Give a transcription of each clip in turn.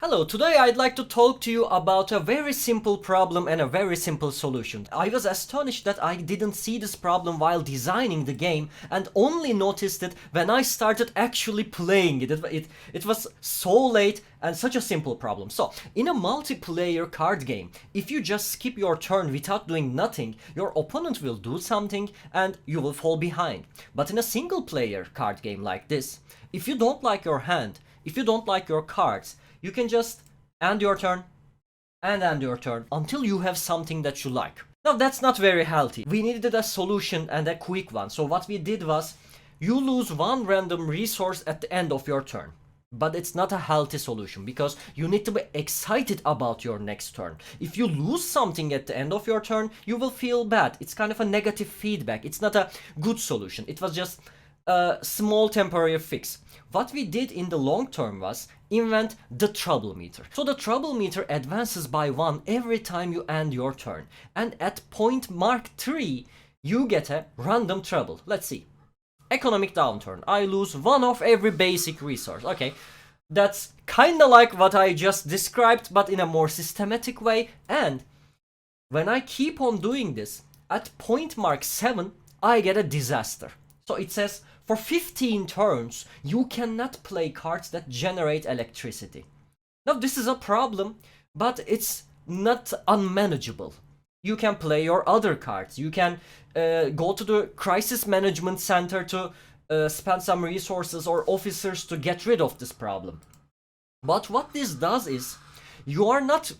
Hello, today I'd like to talk to you about a very simple problem and a very simple solution. I was astonished that I didn't see this problem while designing the game and only noticed it when I started actually playing it. It was so late and such a simple problem. So, in a multiplayer card game, if you just skip your turn without doing nothing, your opponent will do something and you will fall behind. But in a single player card game like this, if you don't like your hand, if you don't like your cards, you can just end your turn and end your turn until you have something that you like. Now that's not very healthy. We needed a solution and a quick one. So what we did was, you lose one random resource at the end of your turn. But it's not a healthy solution because you need to be excited about your next turn. If you lose something at the end of your turn, you will feel bad. It's kind of a negative feedback. It's not a good solution. It was just a small temporary fix. What we did in the long term was invent the trouble meter. So the trouble meter advances by 1 every time you end your turn. And at point mark 3, you get a random trouble. Let's see. Economic downturn. I lose 1 of every basic resource. Okay, that's kinda like what I just described, but in a more systematic way. And when I keep on doing this, at point mark 7, I get a disaster. So it says, for 15 turns, you cannot play cards that generate electricity. Now this is a problem, but it's not unmanageable. You can play your other cards. You can go to the crisis management center to spend some resources or officers to get rid of this problem. But what this does is, you are not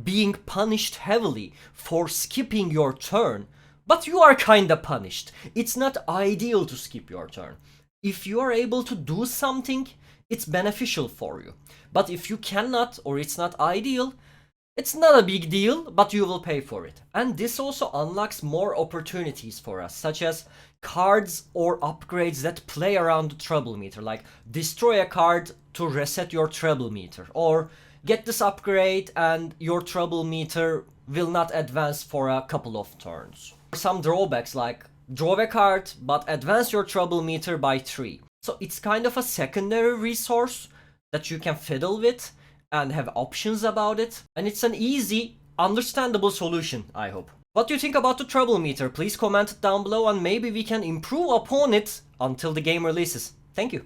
being punished heavily for skipping your turn, but you are kinda punished. It's not ideal to skip your turn. If you are able to do something, it's beneficial for you. But if you cannot, or it's not ideal, it's not a big deal, but you will pay for it. And this also unlocks more opportunities for us, such as cards or upgrades that play around the trouble meter, like destroy a card to reset your trouble meter, or get this upgrade and your trouble meter will not advance for a couple of turns. Some drawbacks like draw a card but advance your trouble meter by 3. So it's kind of a secondary resource that you can fiddle with and have options about it. And it's an easy, understandable solution, I hope. What do you think about the trouble meter? Please comment it down below and maybe we can improve upon it until the game releases. Thank you.